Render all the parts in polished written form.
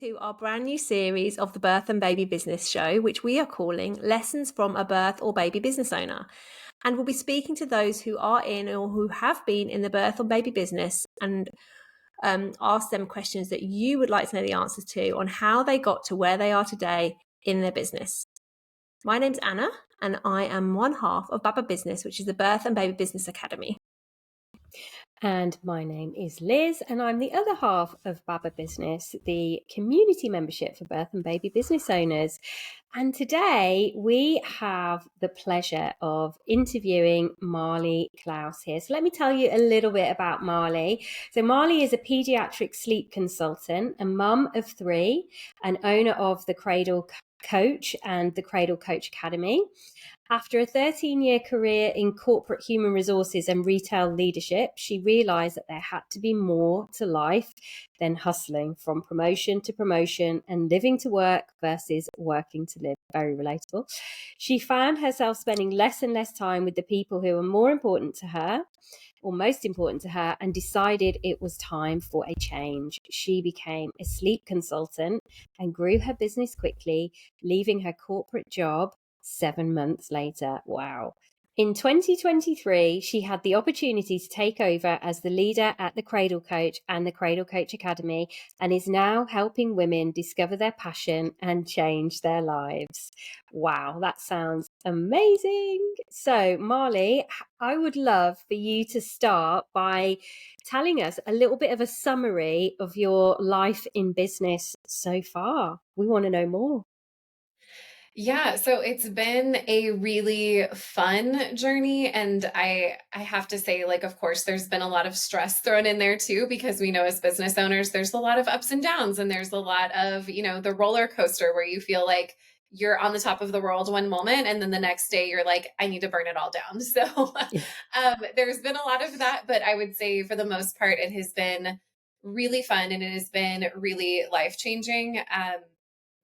To our brand new series of the Birth and Baby Business Show, which we are calling Lessons from a Birth or Baby Business Owner. And we'll be speaking to those who are in or who have been in the birth or baby business and ask them questions that you would like to know the answers to on how they got to where they are today in their business. My name's Anna, and I am one half of Baba Business, which is the Birth and Baby Business Academy. And my name is Liz, and I'm the other half of Baba Business, the community membership for birth and baby business owners. And today we have the pleasure of interviewing Marli Klaus here. So let me tell you a little bit about Marli. So Marli is a pediatric sleep consultant, a mum of 3, and owner of the Cradle Coach and the Cradle Coach Academy. After a 13-year career in corporate human resources and retail leadership, she realized that there had to be more to life than hustling from promotion to promotion and living to work versus working to live. Very relatable. She found herself spending less and less time with the people who were more important to her, or most important to her, and decided it was time for a change. She became a sleep consultant and grew her business quickly, leaving her corporate job 7 months later. Wow. In 2023, she had the opportunity to take over as the leader at the Cradle Coach and the Cradle Coach Academy, and is now helping women discover their passion and change their lives. Wow, that sounds amazing. So, Marli, I would love for you to start by telling us a little bit of a summary of your life in business so far. We want to know more. Yeah, so it's been a really fun journey, and I have to say, like, of course there's been a lot of stress thrown in there too, because we know as business owners there's a lot of ups and downs, and there's a lot of, the roller coaster where you feel like you're on the top of the world one moment and then the next day you're like, I need to burn it all down. So there's been a lot of that, but I would say for the most part it has been really fun and it has been really life-changing.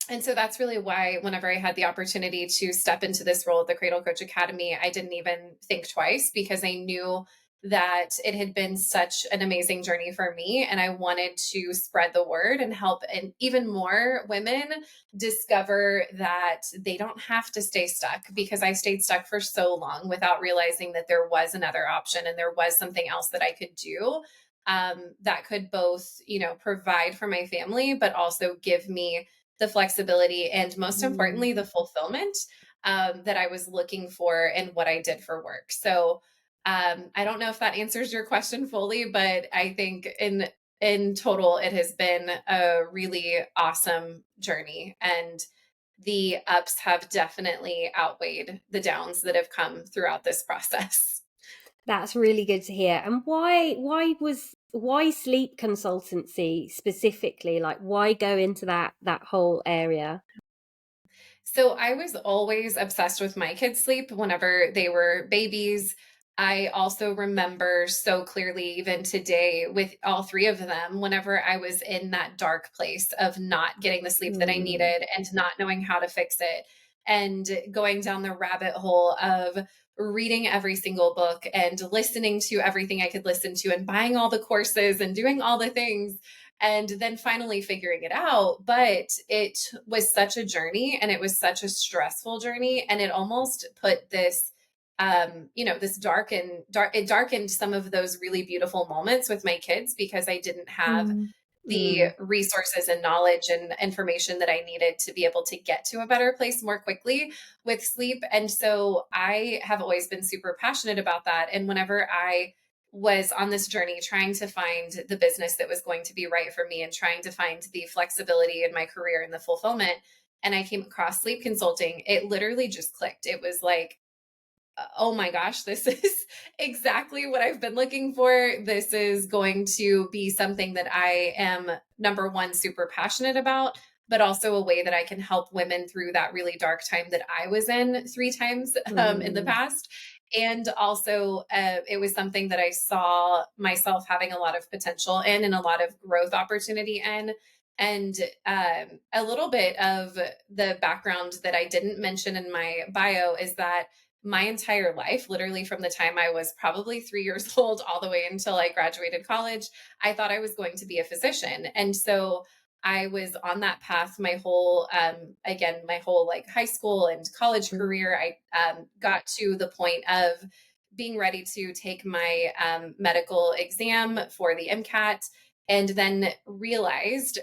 And so that's really why, whenever I had the opportunity to step into this role at the Cradle Coach Academy, I didn't even think twice, because I knew that it had been such an amazing journey for me. And I wanted to spread the word and help and even more women discover that they don't have to stay stuck, because I stayed stuck for so long without realizing that there was another option and there was something else that I could do, that could both, provide for my family, but also give me the flexibility and, most importantly, the fulfillment that I was looking for in what I did for work. So I don't know if that answers your question fully, but I think in total it has been a really awesome journey, and the ups have definitely outweighed the downs that have come throughout this process. That's really good to hear. And why sleep consultancy specifically? Like, why go into that whole area? So I was always obsessed with my kids' sleep whenever they were babies. I also remember so clearly, even today, with all 3 of them, whenever I was in that dark place of not getting the sleep that I needed and not knowing how to fix it, and going down the rabbit hole of reading every single book and listening to everything I could listen to and buying all the courses and doing all the things, and then finally figuring it out. But it was such a journey, and it was such a stressful journey, and it almost put this this it darkened some of those really beautiful moments with my kids, because I didn't have the resources and knowledge and information that I needed to be able to get to a better place more quickly with sleep. And so I have always been super passionate about that. And whenever I was on this journey trying to find the business that was going to be right for me and trying to find the flexibility in my career and the fulfillment, and I came across sleep consulting, it literally just clicked. It was like, oh my gosh, this is exactly what I've been looking for. This is going to be something that I am, number one, super passionate about, but also a way that I can help women through that really dark time that I was in 3 times in the past. And also, it was something that I saw myself having a lot of potential in and a lot of growth opportunity in. And a little bit of the background that I didn't mention in my bio is that my entire life, literally from the time I was probably 3 years old all the way until I graduated college, I thought I was going to be a physician. And so I was on that path my whole, again, my whole like high school and college career. I got to the point of being ready to take my medical exam for the MCAT, and then realized,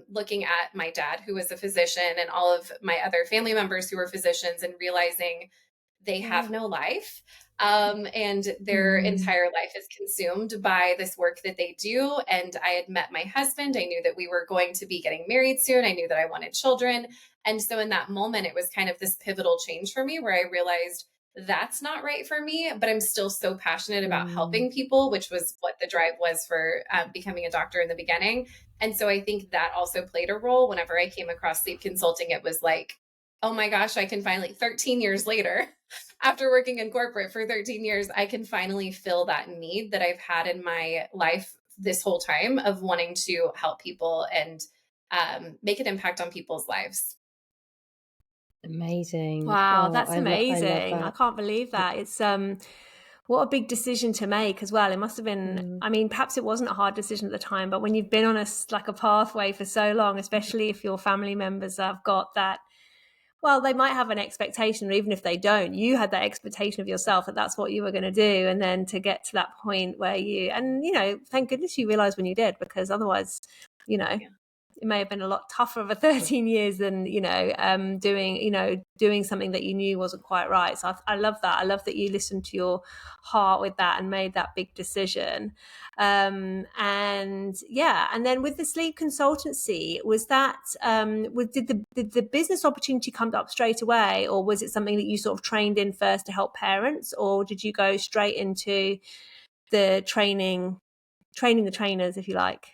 looking at my dad, who was a physician, and all of my other family members who were physicians, and realizing they have no life. And their entire life is consumed by this work that they do. And I had met my husband. I knew that we were going to be getting married soon. I knew that I wanted children. And so in that moment, it was kind of this pivotal change for me where I realized that's not right for me, but I'm still so passionate about helping people, which was what the drive was for becoming a doctor in the beginning. And so I think that also played a role. Whenever I came across sleep consulting, it was like, oh my gosh, I can finally, 13 years later, after working in corporate for 13 years, I can finally fill that need that I've had in my life this whole time of wanting to help people and make an impact on people's lives. Amazing. Wow, Oh, that's I love amazing. I that. can't believe that. It's what a big decision to make as well. It must have been, I mean, perhaps it wasn't a hard decision at the time, but when you've been on like a pathway for so long, especially if your family members have got that, well, they might have an expectation, or even if they don't, you had that expectation of yourself that that's what you were going to do. And then to get to that point where thank goodness you realized when you did, because otherwise, you know, Yeah. it may have been a lot tougher over 13 years than doing something that you knew wasn't quite right. So I love that. I love that you listened to your heart with that and made that big decision. And then with the sleep consultancy, was that did the business opportunity come up straight away, or was it something that you sort of trained in first to help parents, or did you go straight into the training the trainers, if you like?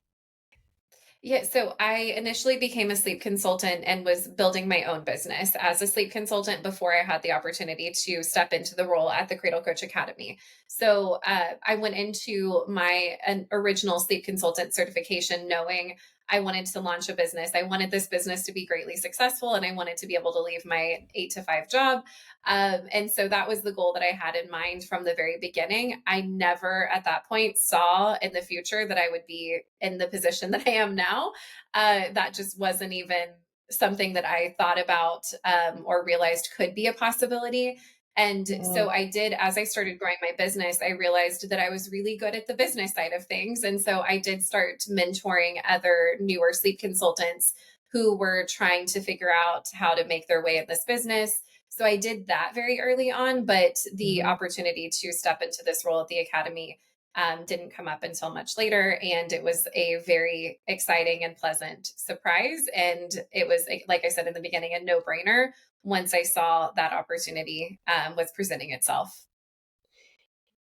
Yeah, so I initially became a sleep consultant and was building my own business as a sleep consultant before I had the opportunity to step into the role at the Cradle Coach Academy. So I went into my original sleep consultant certification knowing I wanted to launch a business. I wanted this business to be greatly successful, and I wanted to be able to leave my 8 to 5 job. And so that was the goal that I had in mind from the very beginning. I never at that point saw in the future that I would be in the position that I am now. That just wasn't even something that I thought about or realized could be a possibility. And so I did, as I started growing my business, I realized that I was really good at the business side of things. And so I did start mentoring other newer sleep consultants who were trying to figure out how to make their way in this business. So I did that very early on, but the opportunity to step into this role at the academy didn't come up until much later. And it was a very exciting and pleasant surprise. And it was, like I said in the beginning, a no brainer once I saw that opportunity was presenting itself.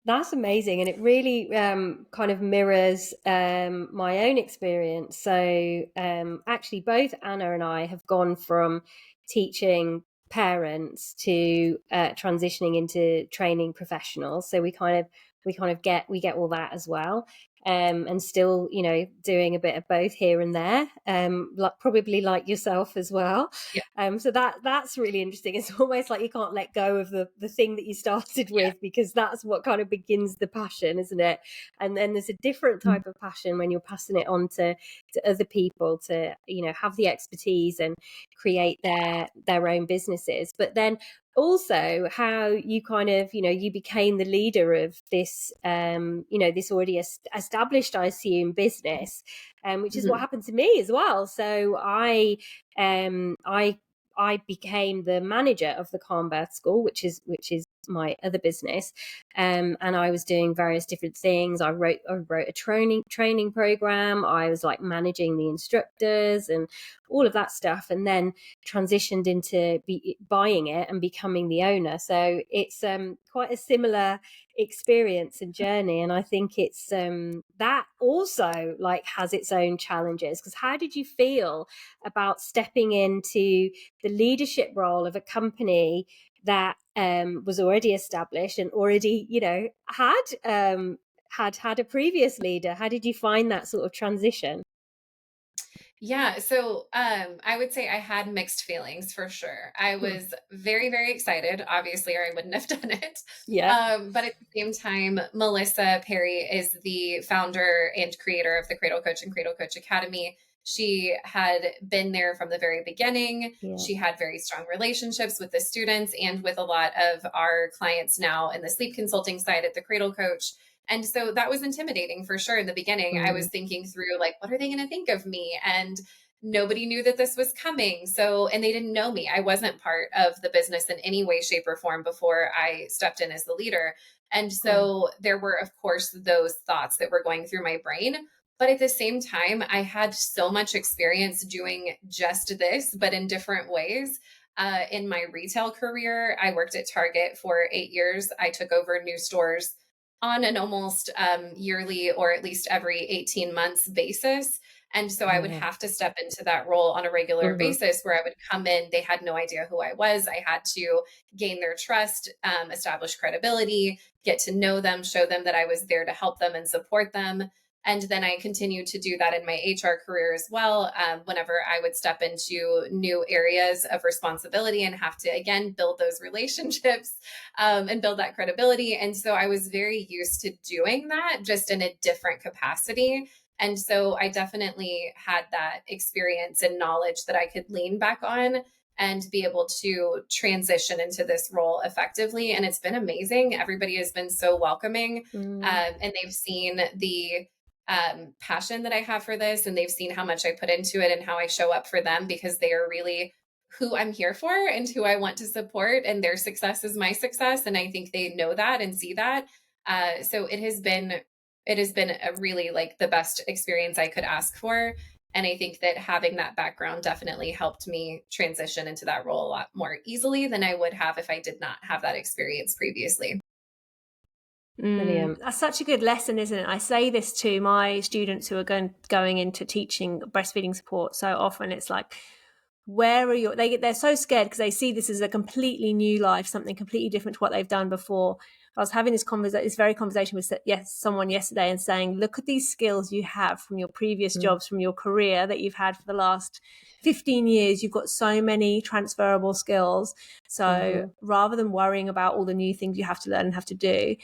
That's amazing, and it really kind of mirrors my own experience. So actually, both Anna and I have gone from teaching parents to transitioning into training professionals. So we get all that as well. And still, doing a bit of both here and there, probably like yourself as well. Yeah. So that's really interesting. It's almost like you can't let go of the thing that you started with, because that's what kind of begins the passion, isn't it? And then there's a different type of passion when you're passing it on to other people to, have the expertise and create their own businesses. But then also how you kind of, you became the leader of this, this already established, I assume, business, which is what happened to me as well. So I became the manager of the Calm Birth School, which is my other business, and I was doing various different things. I wrote a training program. I was like managing the instructors and all of that stuff, and then transitioned into buying it and becoming the owner. So it's quite a similar experience and journey, and I think it's that also like has its own challenges. Because how did you feel about stepping into the leadership role of a company that was already established and already, had a previous leader? How did you find that sort of transition? Yeah, so I would say I had mixed feelings for sure. I was very, very excited, obviously, or I wouldn't have done it. Yeah. But at the same time, Melissa Perry is the founder and creator of the Cradle Coach and Cradle Coach Academy. She had been there from the very beginning. Yeah. She had very strong relationships with the students and with a lot of our clients now in the sleep consulting side at the Cradle Coach. And so that was intimidating for sure in the beginning. I was thinking through, like, what are they going to think of me? And nobody knew that this was coming. So, and they didn't know me. I wasn't part of the business in any way, shape, or form before I stepped in as the leader. And so there were, of course, those thoughts that were going through my brain. But at the same time, I had so much experience doing just this, but in different ways. In my retail career, I worked at Target for 8 years. I took over new stores on an almost yearly or at least every 18 months basis. And so I would have to step into that role on a regular basis where I would come in. They had no idea who I was. I had to gain their trust, establish credibility, get to know them, show them that I was there to help them and support them. And then I continued to do that in my HR career as well. Whenever I would step into new areas of responsibility and have to, again, build those relationships and build that credibility. And so I was very used to doing that just in a different capacity. And so I definitely had that experience and knowledge that I could lean back on and be able to transition into this role effectively. And it's been amazing. Everybody has been so welcoming, and they've seen the passion that I have for this, and they've seen how much I put into it and how I show up for them, because they are really who I'm here for and who I want to support, and their success is my success. And I think they know that and see that. So it has been a really, like, the best experience I could ask for. And I think that having that background definitely helped me transition into that role a lot more easily than I would have if I did not have that experience previously. Brilliant. That's such a good lesson, isn't it? I say this to my students who are going into teaching breastfeeding support so often. It's like, where are your, they're so scared because they see this as a completely new life, something completely different to what they've done before. I was having this very conversation with someone yesterday and saying, look at these skills you have from your previous jobs, from your career that you've had for the last 15 years. You've got so many transferable skills. So rather than worrying about all the new things you have to learn and have to do,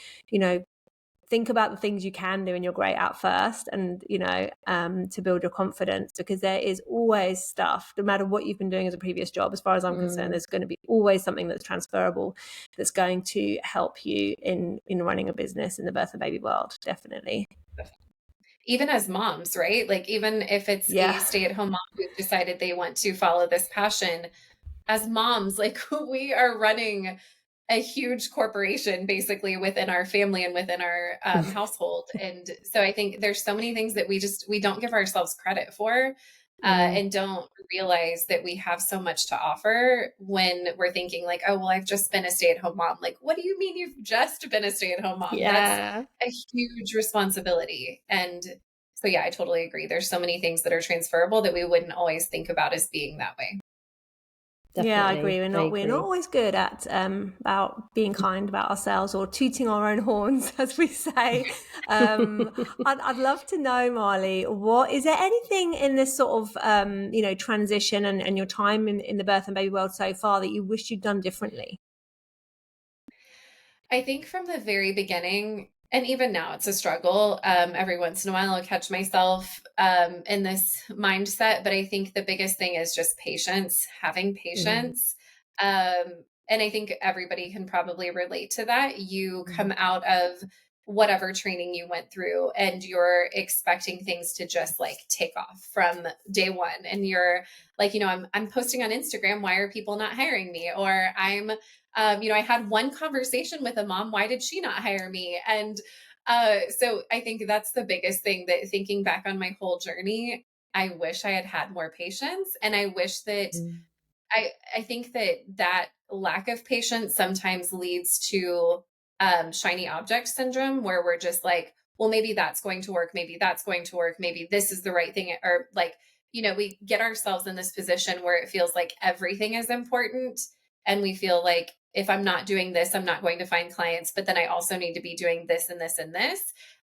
think about the things you can do and you're great at first, and to build your confidence, because there is always stuff, no matter what you've been doing as a previous job, as far as I'm concerned, there's going to be always something that's transferable that's going to help you in running a business in the birth and baby world. Definitely. Even as moms, right? Like, even if it's a stay-at-home mom who decided they want to follow this passion, as moms, like, we are running a huge corporation basically within our family and within our household. And so I think there's so many things that we don't give ourselves credit for, and don't realize that we have so much to offer when we're thinking like, oh, well, I've just been a stay-at-home mom. Like, what do you mean you've just been a stay-at-home mom? That's a huge responsibility. And so, yeah, I totally agree. There's so many things that are transferable that we wouldn't always think about as being that way. Definitely. Yeah, I agree. We're not always good at about being kind about ourselves or tooting our own horns, as we say. I'd love to know, Marli, is there anything in this sort of transition and your time in the birth and baby world so far that you wish you'd done differently? I think from the very beginning, and even now it's a struggle. Every once in a while I'll catch myself in this mindset, but I think the biggest thing is just patience, having patience. And I think everybody can probably relate to that. You come out of whatever training you went through and you're expecting things to just, like, take off from day one. And you're like, I'm posting on Instagram. Why are people not hiring me? Or I had one conversation with a mom. Why did she not hire me? And so I think that's the biggest thing, that thinking back on my whole journey, I wish I had had more patience. And I wish that I think that lack of patience sometimes leads to shiny object syndrome, where we're just like, well, maybe that's going to work. Maybe that's going to work. Maybe this is the right thing. Or, like, we get ourselves in this position where it feels like everything is important. And we feel like, if I'm not doing this, I'm not going to find clients, but then I also need to be doing this and this and this.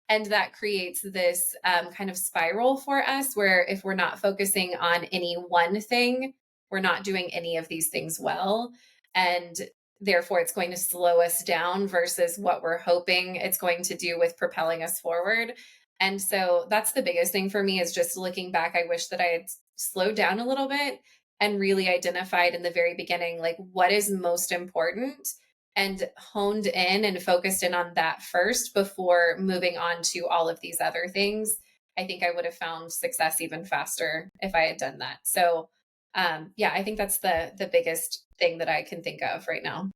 And that creates this kind of spiral for us, where if we're not focusing on any one thing, we're not doing any of these things well. And therefore, it's going to slow us down versus what we're hoping it's going to do with propelling us forward. And so that's the biggest thing for me, is just looking back. I wish that I had slowed down a little bit and really identified in the very beginning, like, what is most important, and honed in and focused in on that first before moving on to all of these other things. I think I would have found success even faster if I had done that. So, yeah, I think that's the biggest thing that I can think of right now.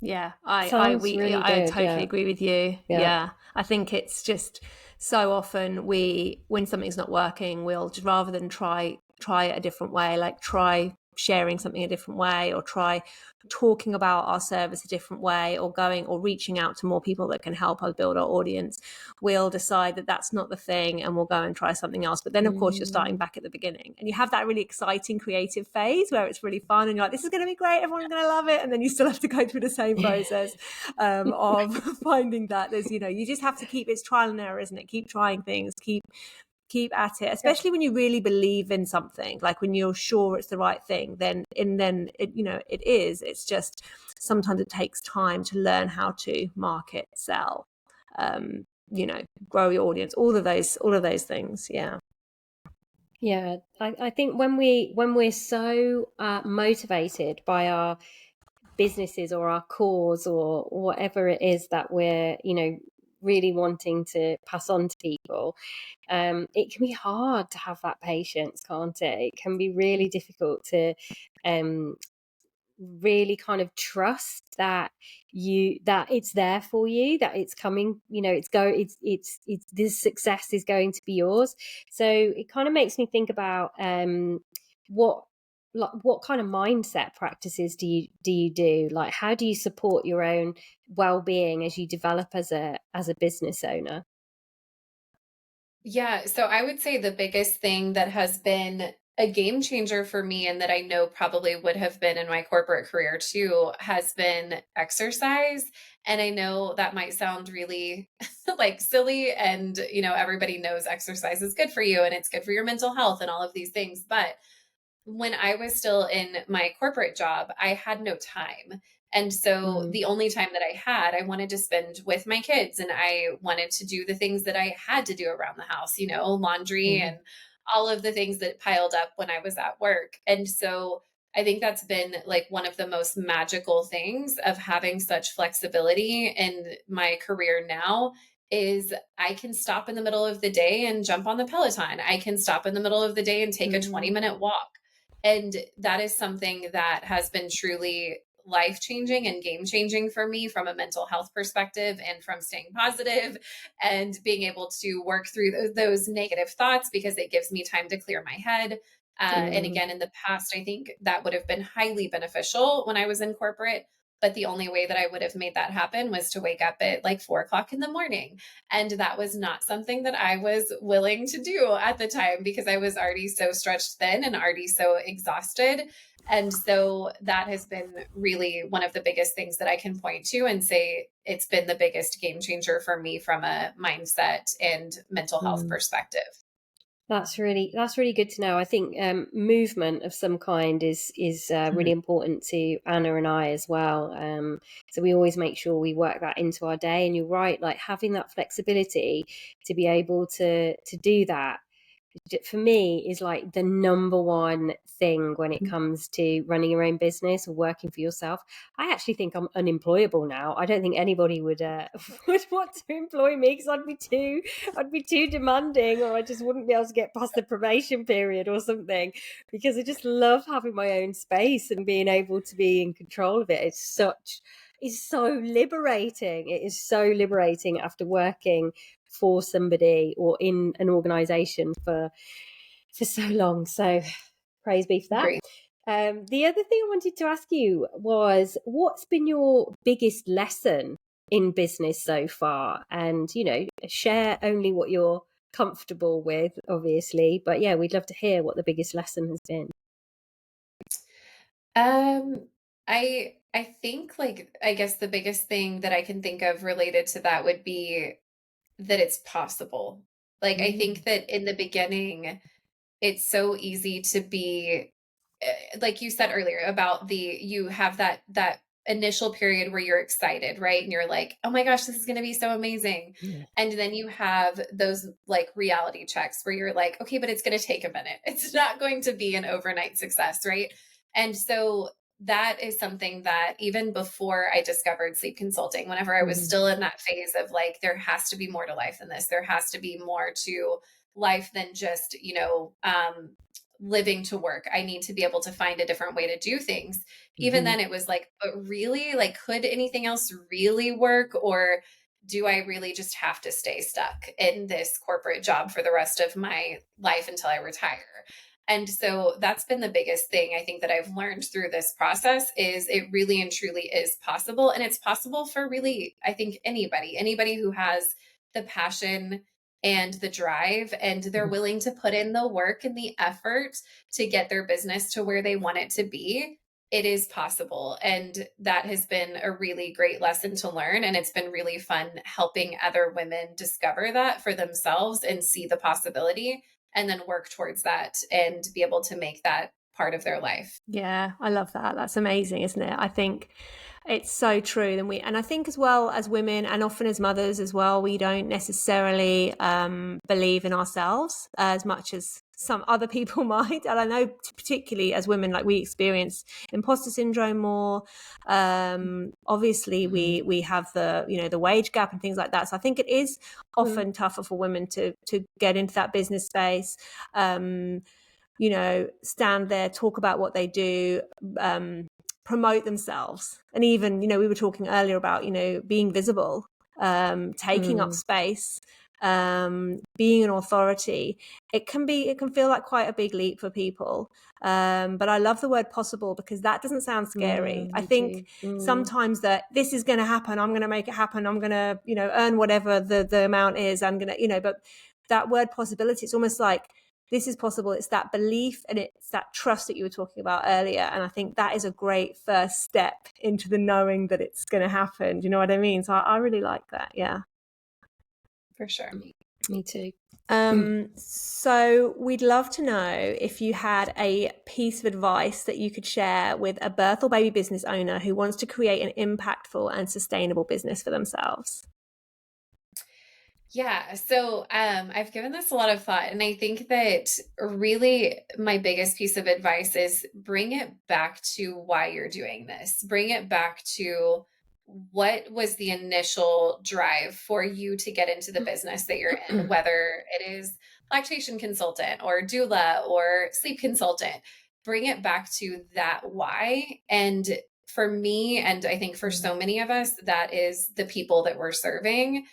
Yeah, Sounds really I good. totally Yeah. agree with you. Yeah. Yeah, I think it's just so often when something's not working, we'll just, rather than try it a different way, like try sharing something a different way, or try talking about our service a different way, or going or reaching out to more people that can help us build our audience, we'll decide that that's not the thing and we'll go and try something else. But then of course you're starting back at the beginning, and you have that really exciting creative phase where it's really fun and you're like, this is going to be great, everyone's going to love it, and then you still have to go through the same process of finding that there's, you just have to keep, it's trial and error, isn't it? Keep trying things, keep at it, especially when you really believe in something, like when you're sure it's the right thing, then it, it is. It's just sometimes it takes time to learn how to market, sell, um grow your audience, all of those things. Yeah, I think when we're so motivated by our businesses or our cause or whatever it is that we're, really wanting to pass on to people, it can be hard to have that patience, can't it? It can be really difficult to um, really kind of trust that it's there for you, that it's coming, it's this success is going to be yours. So it kind of makes me think about what what kind of mindset practices do you do, like how do you support your own well-being as you develop as a business owner? Yeah, so I would say the biggest thing that has been a game changer for me, and that I know probably would have been in my corporate career too, has been exercise. And I know that might sound really like silly, and everybody knows exercise is good for you and it's good for your mental health and all of these things, but when I was still in my corporate job, I had no time. And so Mm, the only time that I had, I wanted to spend with my kids, and I wanted to do the things that I had to do around the house, laundry mm, and all of the things that piled up when I was at work. And so I think that's been like one of the most magical things of having such flexibility in my career now, is I can stop in the middle of the day and jump on the Peloton. I can stop in the middle of the day and take a mm, 20-minute walk. And that is something that has been truly life changing and game changing for me from a mental health perspective, and from staying positive and being able to work through those negative thoughts, because it gives me time to clear my head. And mm, again, in the past, I think that would have been highly beneficial when I was in corporate. But the only way that I would have made that happen was to wake up at like 4 o'clock in the morning. And that was not something that I was willing to do at the time, because I was already so stretched thin and already so exhausted. And so that has been really one of the biggest things that I can point to and say it's been the biggest game changer for me from a mindset and mental health mm. perspective. That's really good to know. I think movement of some kind is really Mhm. important to Anna and I as well. So we always make sure we work that into our day. And you're right, like having that flexibility to be able to do that for me is like the number one thing when it comes to running your own business or working for yourself. I actually think I'm unemployable now. I don't think anybody would would want to employ me because I'd be too demanding, or I just wouldn't be able to get past the probation period or something, because I just love having my own space and being able to be in control of it. It's so liberating. It is so liberating after working for somebody or in an organization for so long. So praise be for that. Great. The other thing I wanted to ask you was, what's been your biggest lesson in business so far? And share only what you're comfortable with, obviously, but yeah, we'd love to hear what the biggest lesson has been. Um, I think, like, I guess the biggest thing that I can think of related to that would be that it's possible. Like, I Mm, think that in the beginning, it's so easy to be like you said earlier about you have that initial period where you're excited, right? And you're like, oh my gosh, this is going to be so amazing. Yeah. And then you have those like reality checks where you're like, okay, but it's going to take a minute. It's not going to be an overnight success, right? And so that is something that even before I discovered sleep consulting, whenever I was still in that phase of like, there has to be more to life than this, there has to be more to life than just, living to work. I need to be able to find a different way to do things. Even then, it was like, but really, like, could anything else really work? Or do I really just have to stay stuck in this corporate job for the rest of my life until I retire? And so that's been the biggest thing I think that I've learned through this process is it really and truly is possible. And it's possible for really, I think anybody who has the passion and the drive and they're willing to put in the work and the effort to get their business to where they want it to be. It is possible. And that has been a really great lesson to learn. And it's been really fun helping other women discover that for themselves and see the possibility and then work towards that and be able to make that part of their life. Yeah, I love that. That's amazing, isn't it? I think it's so true. And I think as well as women and often as mothers as well, we don't necessarily believe in ourselves as much as some other people might. And I know particularly as women, like we experience imposter syndrome more. Obviously we have the wage gap and things like that. So I think it is often tougher for women to get into that business space. Stand there, talk about what they do, promote themselves. And even, we were talking earlier about, being visible, taking up space, being an authority. It can feel like quite a big leap for people. But I love the word possible because that doesn't sound scary. I think sometimes that this is going to happen. I'm going to make it happen. I'm going to, earn whatever the amount is. I'm going to, but that word possibility, it's almost like, this is possible. It's that belief and it's that trust that you were talking about earlier. And I think that is a great first step into the knowing that it's going to happen. Do you know what I mean? So I really like that. Yeah. For sure. Me too. So we'd love to know if you had a piece of advice that you could share with a birth or baby business owner who wants to create an impactful and sustainable business for themselves. Yeah. So I've given this a lot of thought. And I think that really my biggest piece of advice is bring it back to why you're doing this. Bring it back to what was the initial drive for you to get into the business that you're in, whether it is lactation consultant or doula or sleep consultant. Bring it back to that why. And for me, and I think for so many of us, that is the people that we're serving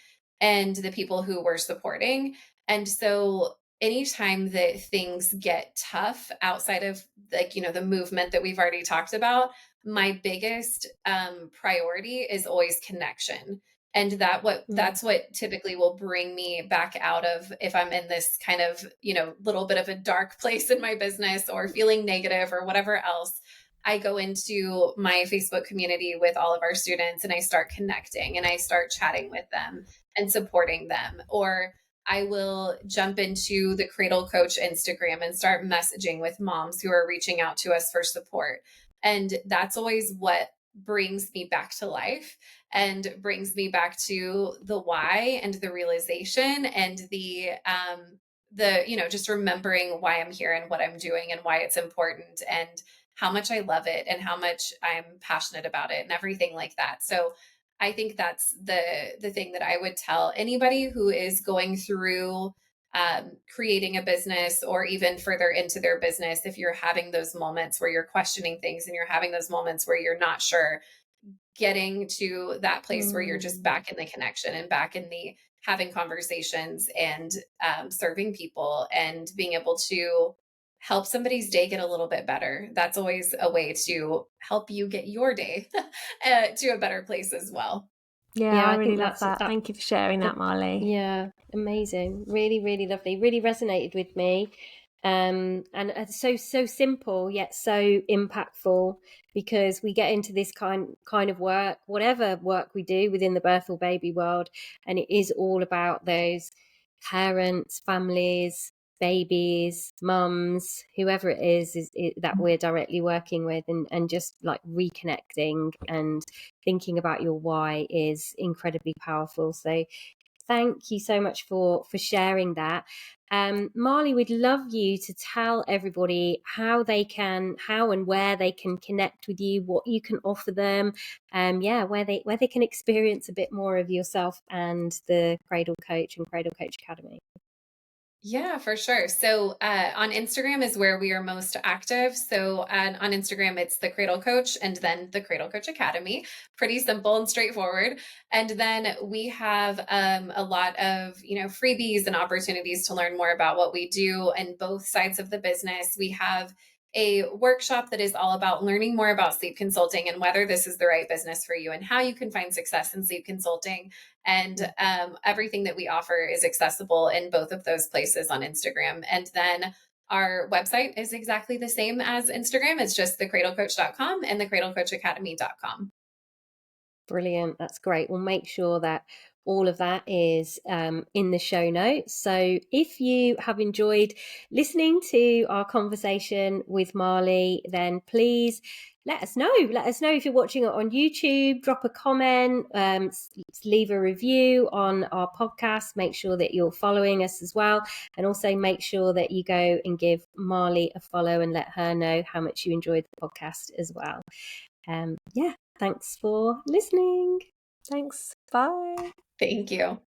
and the people who we're supporting. And so anytime that things get tough outside of the movement that we've already talked about, my biggest priority is always connection. And that's what typically will bring me back out of if I'm in this kind of, little bit of a dark place in my business or feeling negative or whatever else. I go into my Facebook community with all of our students and I start connecting and I start chatting with them and supporting them. Or I will jump into the Cradle Coach Instagram and start messaging with moms who are reaching out to us for support. And that's always what brings me back to life and brings me back to the why and the realization and the just remembering why I'm here and what I'm doing and why it's important and how much I love it and how much I'm passionate about it and everything like that. So I think that's the thing that I would tell anybody who is going through creating a business or even further into their business. If you're having those moments where you're questioning things and you're having those moments where you're not sure, getting to that place where you're just back in the connection and back in the having conversations and serving people and being able to help somebody's day get a little bit better. That's always a way to help you get your day to a better place as well. Yeah, I really love that. Thank you for sharing that, Marli. Yeah, amazing. Really, really lovely. Really resonated with me. And so simple yet so impactful, because we get into this kind of work, whatever work we do within the birth or baby world, and it is all about those parents, families, babies, mums, whoever it is that we're directly working with, and just like reconnecting and thinking about your why is incredibly powerful. So thank you so much for sharing that. Marli, we'd love you to tell everybody how and where they can connect with you, what you can offer them, where they can experience a bit more of yourself and the Cradle Coach and Cradle Coach Academy. Yeah, for sure. So on Instagram is where we are most active. So on Instagram, it's the Cradle Coach and then the Cradle Coach Academy. Pretty simple and straightforward. And then we have a lot of freebies and opportunities to learn more about what we do in both sides of the business. We have a workshop that is all about learning more about sleep consulting and whether this is the right business for you and how you can find success in sleep consulting. And everything that we offer is accessible in both of those places on Instagram. And then our website is exactly the same as Instagram. It's just thecradlecoach.com and thecradlecoachacademy.com. Brilliant. That's great. We'll make sure that all of that is in the show notes. So if you have enjoyed listening to our conversation with Marli, then please let us know. Let us know if you're watching it on YouTube. Drop a comment, leave a review on our podcast. Make sure that you're following us as well. And also make sure that you go and give Marli a follow and let her know how much you enjoyed the podcast as well. Thanks for listening. Thanks. Bye. Thank you.